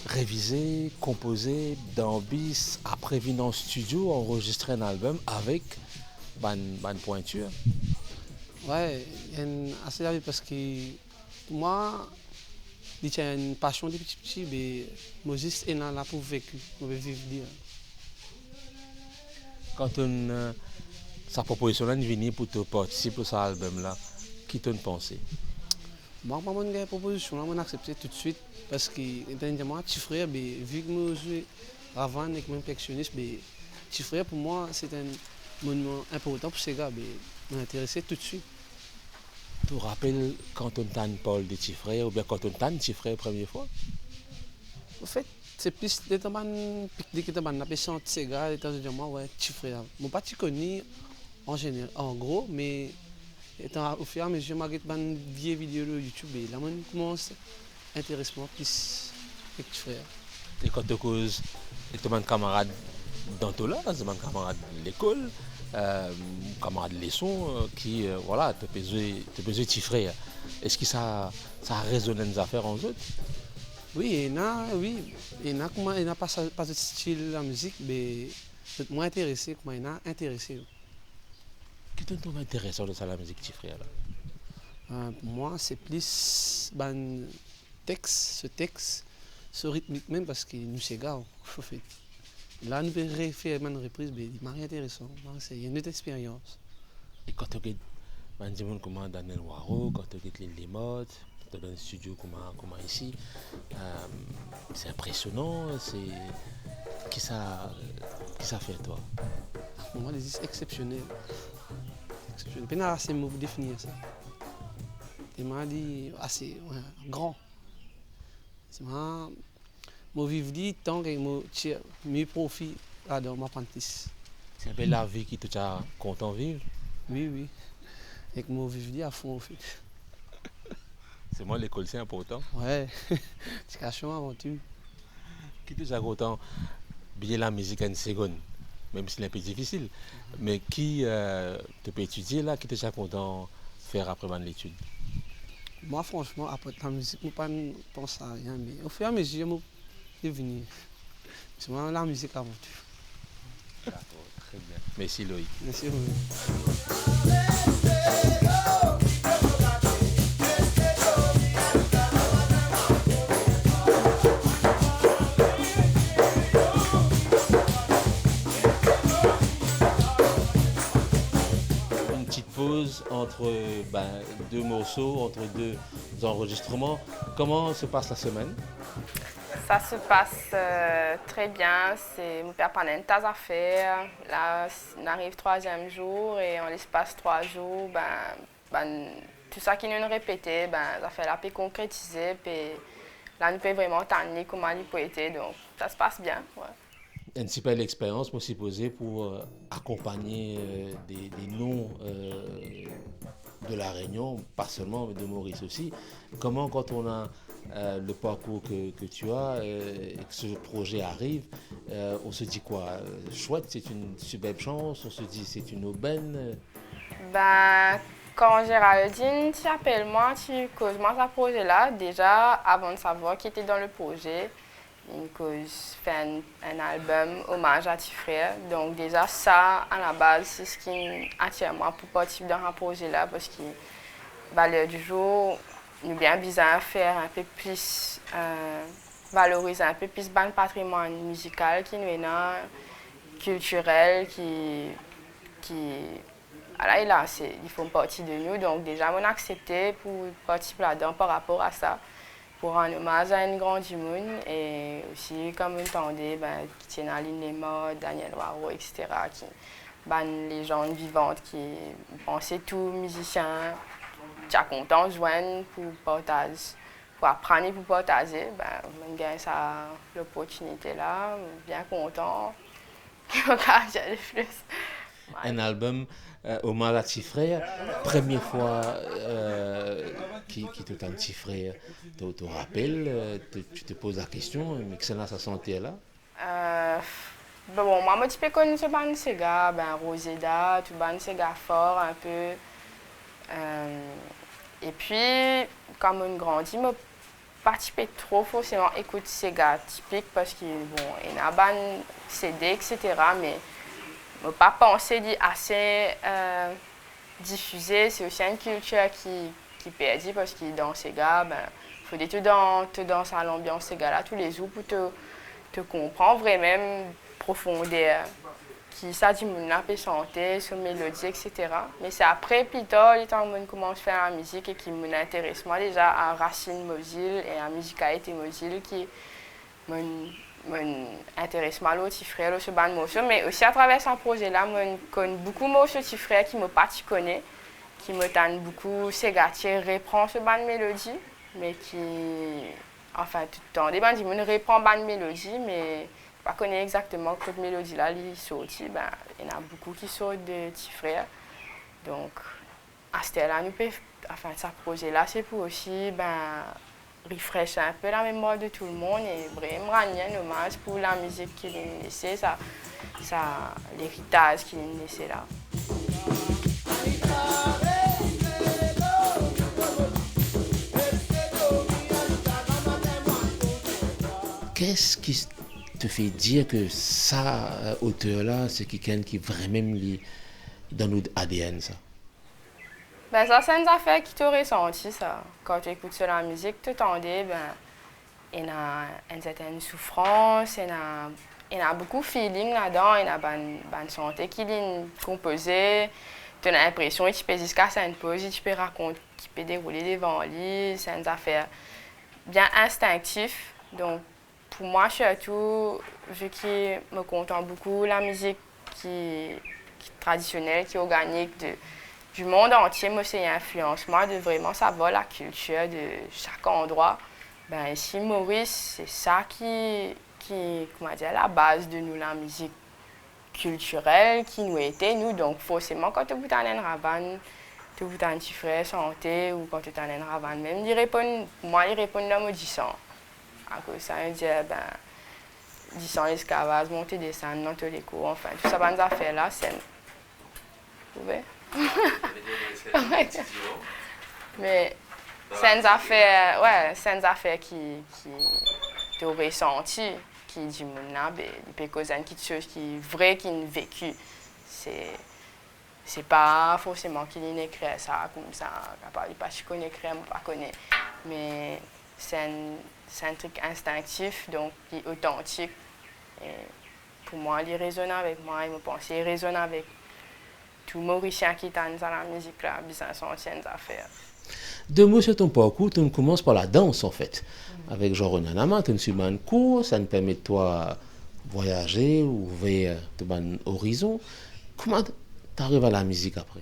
Réviser, composer, dans bis, après venir en studio, enregistrer un album avec une pointure. Ouais, assez la vie parce que moi, j'ai une passion depuis petit, mais moi juste là pour vivre, vivre. Quand sa proposition est venue pour te participer à cet album-là, qui t'a pensé? Moi, j'ai proposition, j'ai accepté tout de suite parce que moi, petit frère, vu que je joue avant avec mon percussionniste, petit frère pour moi c'est un monument important pour ces gars, je m'intéressais tout de suite. Tu te rappelles quand on t'a parlé de petit frère ou bien quand on t'a petit frère la première fois? En fait, c'est plus des pique-nique que on appelle ça ces gars, et je dis moi ouais, petit frère. Moi pas tu connais en général, en gros, mais au fur et à mesure, je regarde une vieille vidéo de YouTube et là, je commence à m'intéresser plus avec petit frère. Et quand tu causes, tu es un camarade dans ton là, tu es un camarade de l'école, camarade de leçon qui voilà, tu as besoin de petit frère. Est-ce que ça résonne des affaires en eux? Oui, il n'a pas de style de la musique, mais c'est moins intéressé, comment il a intéressé. Qu'est-ce que tu trouves intéressant de ça, la musique, petit frère là? Pour moi, c'est plus ce texte, ce rythmique même, parce que nous, c'est gars, en fait. Là, nous avons fait une reprise, mais il m'a rien intéressant. C'est une autre expérience. Et quand tu regardes, comment Daniel Waro, quand tu regardes les modes, dans un studio comme ici, c'est impressionnant. Qui ça fait toi? Pour moi, c'est exceptionnel. Je n'ai pas assez de mots pour définir ça. C'est assez grand. C'est mon vivre tant que je tire mes profits dans ma apprentissage. C'est un peu la vie qui te a content vivre? Oui. Et que mon vivre à fond en fait. C'est moi l'école, c'est important. Ouais, c'est cachement avant tout. Qui te a content bien la musique à une seconde, même si c'est un peu difficile. Mais qui te peut étudier là, qui te a content faire après l'étude? Moi franchement, après la musique, je ne pense à rien, mais au fur et à mesure, je suis venu. C'est vraiment la musique avant tout. D'accord, très bien. Merci Loïc. Merci Loïc. pause entre deux morceaux, entre deux enregistrements. Comment se passe la semaine? Ça se passe très bien. Mon père prend une tas d'affaires. Là, on arrive 3e jour et en l'espace 3 jours, tout ça qui nous répétait, ça fait la paix concrétiser. Puis là, nous pouvons vraiment tanner comment il peut être. Donc, ça se passe bien. Ouais. Une super expérience, moi, aussi posée pour accompagner des noms de la Réunion, pas seulement, mais de Maurice aussi. Comment, quand on a le parcours que tu as et que ce projet arrive, on se dit quoi? Chouette, c'est une superbe chance, on se dit c'est une aubaine. Quand Géraldine t'appelle moi, tu causes moi ce projet-là, déjà avant de savoir qui était dans le projet, il cause fait un album hommage à tes frères. Donc déjà ça, à la base, c'est ce qui attire moi pour participer dans ce projet-là, parce que l'heure du jour, nous bien besoin de faire un peu plus, valoriser un peu plus le patrimoine musical qui nous est là, culturel, qui alors là, ils font partie de nous. Donc déjà, on a accepté pour participer là-dedans par rapport à ça, pour rendre hommage à une grande monde et aussi, comme vous entendez, qui tiennent à Linema, Daniel Waro, etc., qui les gens vivantes qui pensaient tous musiciens. Tu es content de joindre pour partager, pour apprendre et pour partager. On gagne l'opportunité là, bien content. J'ai plus. Un album hommage à tes frères, première fois qui te t'a un petit frère, te rappelle, tu te poses la question, mais que c'est là sa santé là? Moi, je suis connu ce band Sega, Roseda, tout band Sega fort un peu. Et puis, comme on grandit, je ne participe pas trop forcément écoute Sega typique parce qu'il y a un CD, etc. Mais je n'ai pas pensé assez diffusé. C'est aussi une culture qui perdit parce que dans Sega, il faut être dans l'ambiance Sega là tous les jours pour te comprendre vraiment profondeur. Qui ça dit mon peut chanter sur mélodie, etc. Mais c'est après plus tard quand on commence à faire la musique et qui m'intéresse moi déjà à racine mobile et à musicalité mobile qui m'intéresse mal au petit frère ce band morceau, mais aussi à travers ce projet là je connais beaucoup de morceaux petit frère qui me pas connais, qui me tannent beaucoup. Segatier reprend ce band mélodie, mais qui enfin tout le temps des bandes qui me reprend band mélodie, mais je ne connais pas exactement cette mélodie-là, il sorti. Il y en a beaucoup qui sortent de petits frères. Donc, à ce là ce projet-là, c'est pour aussi refresh un peu la mémoire de tout le monde et vraiment rendre un hommage pour la musique qu'il a laissée, l'héritage qu'il a laissé là. Qu'est-ce qui te fait dire que ça, auteur-là, c'est quelqu'un qui est vraiment dans notre ADN, ça? Ça, c'est une affaire qui t'a ressenti, ça. Quand tu écoutes la musique, tu t'entendais, il y a une certaine souffrance, il y a beaucoup de feeling là-dedans, il y a une santé qui est composée. Tu as l'impression que tu peux jusqu'à une pause, tu peux raconter, tu peux dérouler devant lui. C'est une affaire bien instinctive. Donc, pour moi, surtout, vu qu'il me contente beaucoup la musique qui est traditionnelle, qui est organique du monde entier, moi, c'est une influence. Moi, de vraiment savoir la culture de chaque endroit. Ici, Maurice, c'est ça qui comment dire, la base de nous, la musique culturelle qui nous était, nous. Donc, forcément, quand tu as un ravan, tu as un petit frère santé, ou quand tu as un ravan, même, moi, il répond dans mon 10 ans. À cause ça, il dit, 10 ans l'esclavage, monter, descendre, dans tous les cours, enfin, tout ça, bonnes affaires-là, c'est... Vous pouvez? Mais c'est une affaire, c'est une affaire qui tu aurais senti, qui dit il peut causer une chose qui est vraie, qui est vécue. C'est pas forcément qu'il ait écrit ça comme ça, il pas si connaît écrire, pas connaît, mais c'est un truc instinctif, donc qui est authentique. Et pour moi, il résonne avec moi, il me pense, il résonne avec tout Mauricien qui dans la musique là, bien anciennes affaires. Deux mots sur ton parcours, tu commences par la danse en fait. Avec Jean-René Nama, tu suis un cours, ça nous permet de toi voyager, ouvrir ton horizon. Comment tu arrives à la musique après?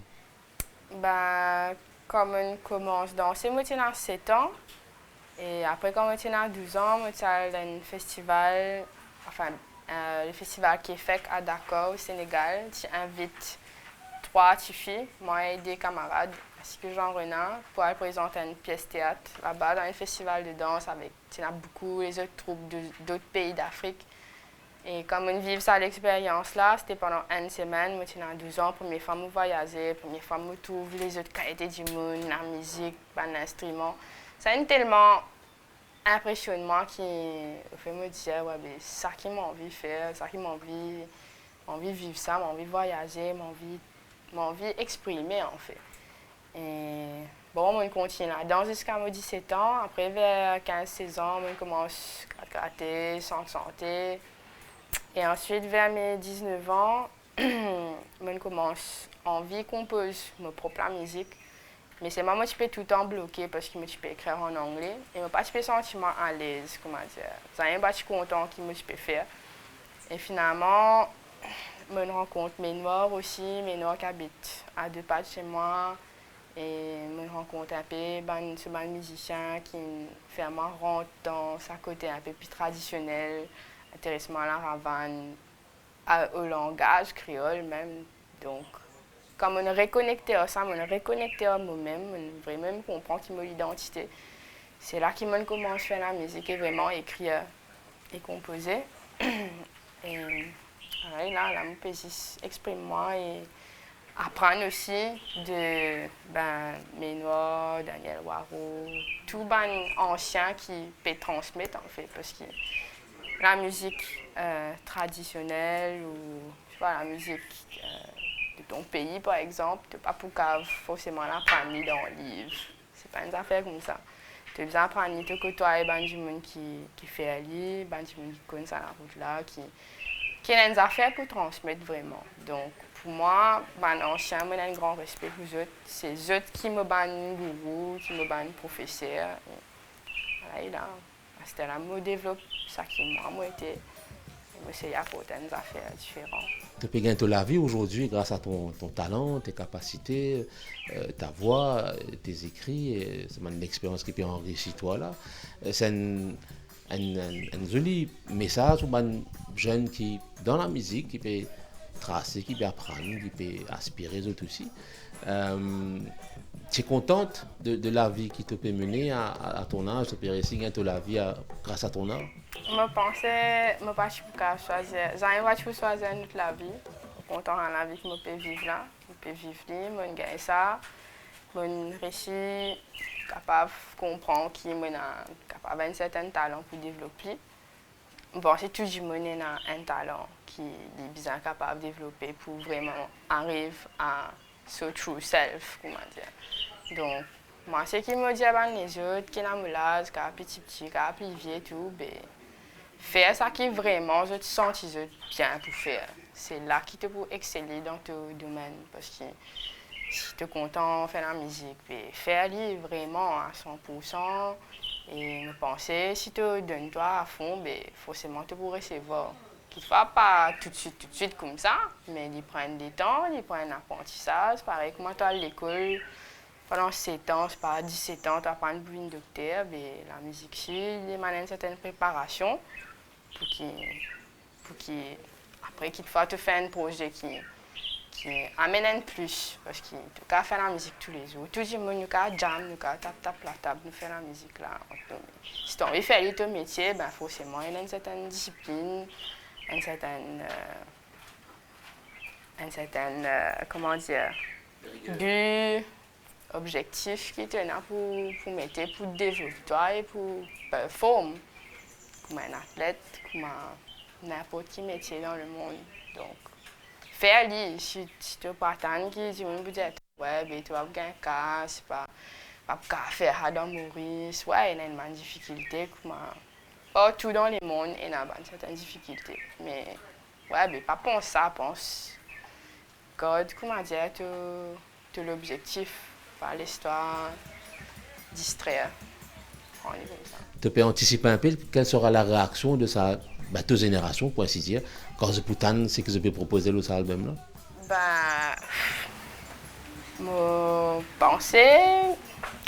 Bah, comme on commence à danser, moi j'ai 7 ans. Et après, quand j'ai 12 ans, je suis allée dans un festival, enfin, le festival qui est fait à Dakar, au Sénégal. Tu invites 3 filles, moi et des camarades, ainsi que Jean-René, pour aller présenter une pièce théâtre là-bas dans un festival de danse avec beaucoup les autres troupes d'autres pays d'Afrique. Et comme on vit ça l'expérience là, c'était pendant une semaine, moi j'ai 12 ans, première fois que je voyageais, première fois que je trouve les autres qualités du monde, la musique, l'instrument. Ça a tellement impressionné moi qui fait me dire ouais, ben, c'est ça qui m'a envie de faire, c'est ça qui m'a envie de vivre ça, m'a envie de voyager, m'a envie d'exprimer en fait. Et bon, on continue là-dedans jusqu'à mes 17 ans. Après, vers 15-16 ans, on commence à gratter, santé. Et ensuite, vers mes 19 ans, on commence envie de composer ma propre musique. Mais c'est moi qui peux tout le temps bloquer parce que je peux écrire en anglais. Et je n'ai pas de sentiment à l'aise, comment dire. Je n'ai pas de content que je peux faire. Et finalement, je rencontre mes noirs aussi, mes noirs qui habitent à 2 pas de chez moi. Et je rencontre un peu ce musicien qui fait un rentre dans sa côté un peu plus traditionnel, intéressement à la ravane, au langage créole même. Donc, quand on est reconnecté à ça, on est reconnecté à moi-même, on vraiment comprend qui est mon identité. C'est là qu'on commence à faire la musique et vraiment écrire et composer. Et voilà, là, je peux exprimer moi et apprendre aussi de mes noirs, Daniel Waro, tout les anciens qui peuvent transmettre en fait, parce que la musique traditionnelle ou la musique de ton pays par exemple, tu n'as pas pour forcément l'apprendre dans le livre. C'est pas une affaire comme ça. Tu as besoin d'apprendre, de côtoyer des gens qui fait aller, des gens qui connaissent la route là, qui a des affaires pour transmettre vraiment. Donc, pour moi, les anciens, j'ai un grand respect pour eux. C'est eux qui me donnent un gourou, qui me donnent un professeur. Et là, c'était là que je développe ça qui moi été. J'essaie d'apporter des affaires différentes. Tu peux gagner la vie aujourd'hui grâce à ton talent, tes capacités, ta voix, tes écrits. C'est une expérience qui peut enrichir toi là. C'est un joli message pour les jeunes qui, dans la musique, qui peut tracer, qui peut apprendre, qui peut aspirer eux aussi. Tu es contente de la vie qui te peut mener à ton âge, tu peux réussir à la vie grâce à ton âge? Je pensais que je ne pas choisir. J'arrive à choisir toute la vie. Je suis content de la vie que je peux vivre là. Je peux vivre là, je gagne ça. Je réussis, capable de comprendre qui est capable un certain talent pour développer. Bon, c'est tout le monde a un talent qui est bien capable de développer pour vraiment arriver à son true self, comment dire. Donc, moi, ce qui me dit les autres, qui sont malades, qui sont petit, qui sont plus vieux et tout, faire ça qui vraiment, je te sens bien pour faire. C'est là qui te peut exceller dans ton domaine. Parce que si tu es content de faire la musique, faire-le vraiment à 100%. Et je pensais, si tu donnes toi à fond, forcément tu pourrais recevoir. Toutefois, pas tout de suite comme ça, mais ils prennent du temps, ils prennent l'apprentissage. Pareil, comme tu as à l'école, pendant 7 ans, c'est pas 17 ans, tu apprends pour une docteur, la musique, il y a une certaine préparation pour après qu'il faut te faire un projet qui amène un plus. Parce que tu peux faire la musique tous les jours. Tout le monde peut jam, nous tape la table, nous faire la musique là. Si tu as envie de faire ton métier, forcément, il y a une certaine discipline, une certaine comment dire, but, objectif qui te là pour mettre, pour développer toi et pour performer comme un athlète, comme n'importe quel métier dans le monde. Donc, faire-le, si tu as pas tant qui dit, on peut dire, ouais, tu vas gagner un cas, c'est pas faire ça dans Maurice, ouais, il y a une difficulté, comme partout dans le monde, il y a une certaine difficulté. Mais, ouais, pas penser ça, pense garde, comment dire, tout l'objectif, par l'histoire, distraire. Tu peux anticiper un peu quelle sera la réaction de sa deux générations, pour ainsi dire, quand je poutanne, c'est que je peux proposer le album là? Je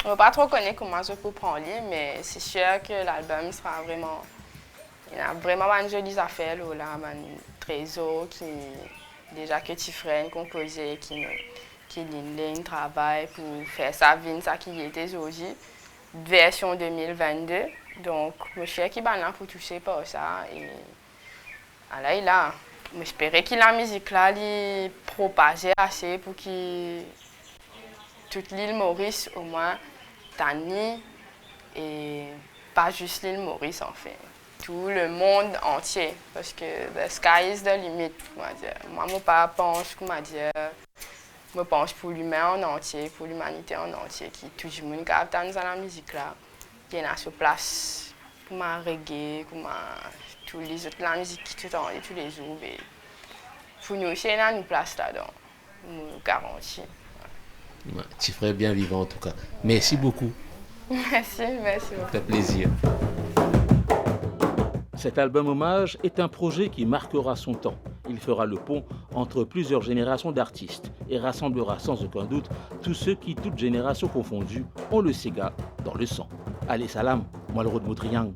ne pas trop connaître comment je peux prendre, mais c'est sûr que l'album sera vraiment. Il y a vraiment une jolie affaire là, un trésor qui déjà que Tifré composé, qui travaille pour faire sa vie, ça qui était aujourd'hui, version 2022. Donc, je suis qui est là pour toucher par ça. Et là, il a. J'espère que la musique là, il propage assez pour que toute l'île Maurice, au moins, Tani, et pas juste l'île Maurice en fait. Tout le monde entier, parce que the sky is the limit, moi je pense, je pense pour l'humain en entier, pour l'humanité en entier, qui tout le monde qui a dans la musique là, qui est à sa place, comme un reggae, comme tous les autres, la musique qui tout en tous les jours. Et pour nous aussi, il y a une place là-dedans, nous garantis. Tifré bien vivant en tout cas. Merci beaucoup. Merci beaucoup. Ça fait plaisir. Cet album hommage est un projet qui marquera son temps. Il fera le pont entre plusieurs générations d'artistes et rassemblera sans aucun doute tous ceux qui, toutes générations confondues, ont le Sega dans le sang. Allez, salam, moi le Rod Moutriang.